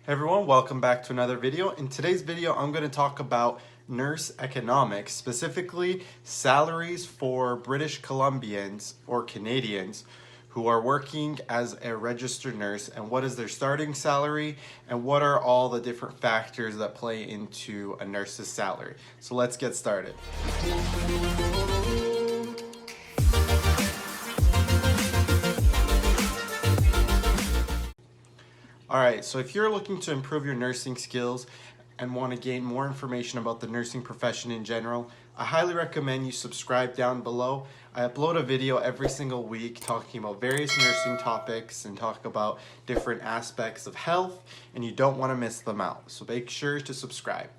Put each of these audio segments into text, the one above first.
Hey everyone, welcome back to another video. In today's video, I'm going to talk about nurse economics, specifically salaries for British Columbians or Canadians who are working as a registered nurse, and what is their starting salary and what are all the different factors that play into a nurse's salary. So let's get started. Alright, so if you're looking to improve your nursing skills and want to gain more information about the nursing profession in general, I highly recommend you subscribe down below. I upload a video every single week talking about various nursing topics and talk about different aspects of health, and you don't want to miss them out. So make sure to subscribe.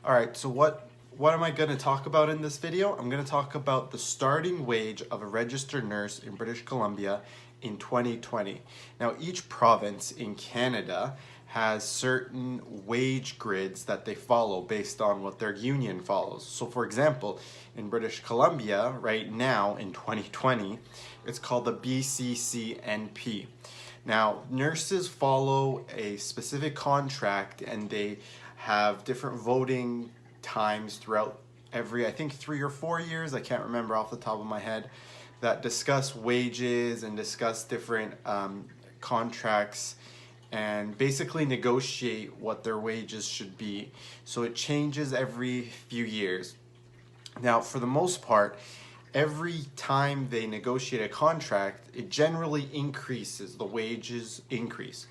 Alright, so what am I going to talk about in this video? I'm going to talk about the starting wage of a registered nurse in British Columbia in 2020. Now, each province in Canada has certain wage grids that they follow based on what their union follows. So for example, in British Columbia right now in 2020, it's called the PCCNP. Now, nurses follow a specific contract and they have different voting times throughout every, I think 3 or 4 years, I can't remember off the top of my head, that discuss wages and discuss different contracts and basically negotiate what their wages should be. So it changes every few years. Now, for the most part, every time they negotiate a contract, it generally increases, the wages increase.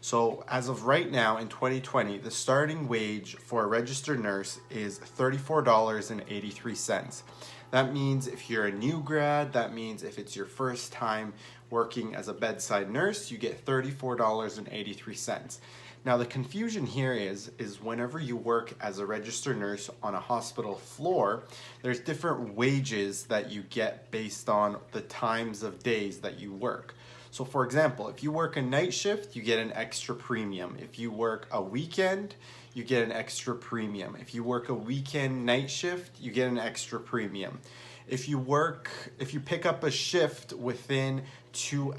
So as of right now in 2020, the starting wage for a registered nurse is $34.83. That means if you're a new grad, that means if it's your first time working as a bedside nurse, you get $34.83. Now the confusion here is whenever you work as a registered nurse on a hospital floor, there's different wages that you get based on the times of days that you work. So for example, if you work a night shift, you get an extra premium. If you work a weekend, you get an extra premium. If you work a weekend night shift, you get an extra premium. If you pick up a shift within if you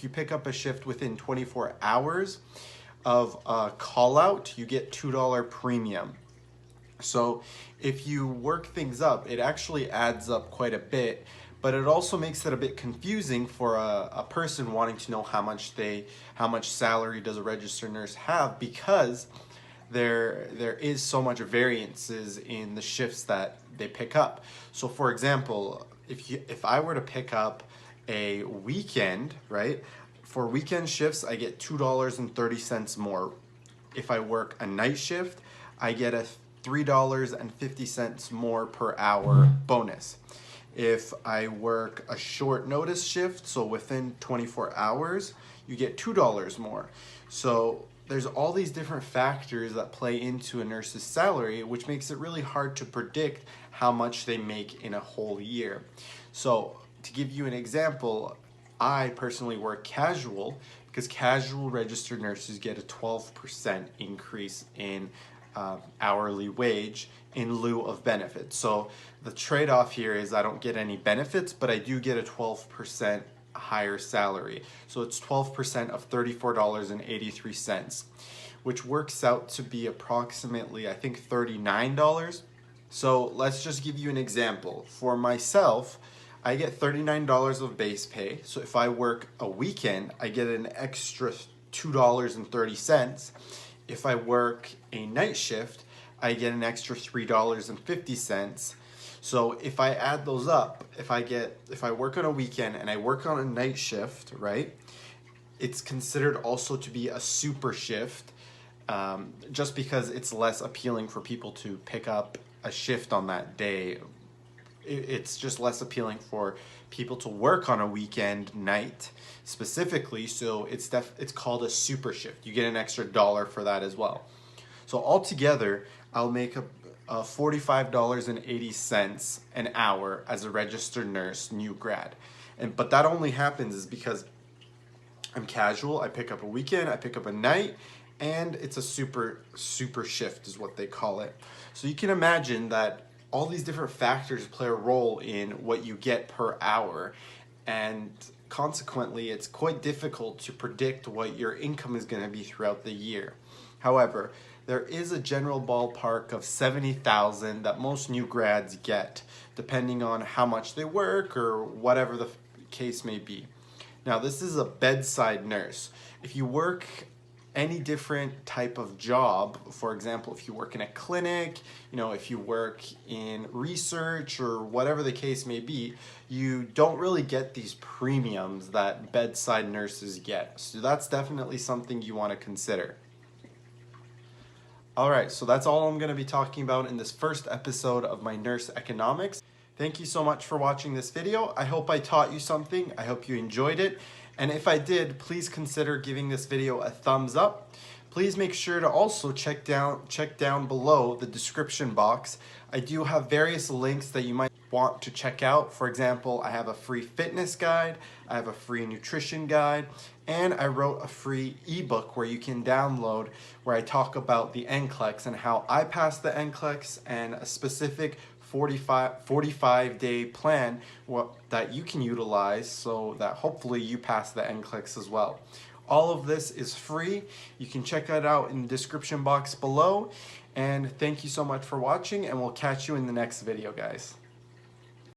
pick up a shift within 24 hours of a call out, you get $2 premium. So if you work things up, it actually adds up quite a bit, but it also makes it a bit confusing for a person wanting to know how much salary does a registered nurse have, because there is so much variances in the shifts that they pick up. So for example, if I were to pick up a weekend, right? For weekend shifts, I get $2.30 more. If I work a night shift, I get a $3.50 more per hour bonus. If I work a short notice shift, so within 24 hours, you get $2 more. So there's all these different factors that play into a nurse's salary, which makes it really hard to predict how much they make in a whole year. So to give you an example, I personally work casual because casual registered nurses get a 12% increase in hourly wage in lieu of benefits. So the trade-off here is I don't get any benefits, but I do get a 12% higher salary. So it's 12% of $34.83, which works out to be approximately, I think, $39. So let's just give you an example. For myself, I get $39 of base pay. So if I work a weekend, I get an extra $2.30. If I work a night shift, I get an extra $3.50. So if I add those up, if I work on a weekend and I work on a night shift, right, it's considered also to be a super shift, just because it's less appealing for people to pick up a shift on that day. It's just less appealing for people to work on a weekend night specifically, so it's called a super shift. You get an extra $1 for that as well. So altogether, I'll make a $45.80 an hour as a registered nurse, new grad. But that only happens is because I'm casual, I pick up a weekend, I pick up a night, and it's a super shift is what they call it. So you can imagine that all these different factors play a role in what you get per hour, and consequently, it's quite difficult to predict what your income is going to be throughout the year. However, there is a general ballpark of 70,000 that most new grads get, depending on how much they work or whatever the case may be. Now, this is a bedside nurse. If you work any different type of job, for example, if you work in a clinic, if you work in research or whatever the case may be, you don't really get these premiums that bedside nurses get. So that's definitely something you want to consider. Alright, so that's all I'm going to be talking about in this first episode of my nurse economics. Thank you so much for watching this video. I hope I taught you something. I hope you enjoyed it. And if I did, please consider giving this video a thumbs up. Please make sure to also check down below the description box. I do have various links that you might want to check out. For example, I have a free fitness guide, I have a free nutrition guide, and I wrote a free ebook where you can download where I talk about the NCLEX and how I passed the NCLEX and a specific 45-day plan that you can utilize so that hopefully you pass the NCLEX as well. All of this is free. You can check it out in the description box below. And thank you so much for watching, and we'll catch you in the next video, guys.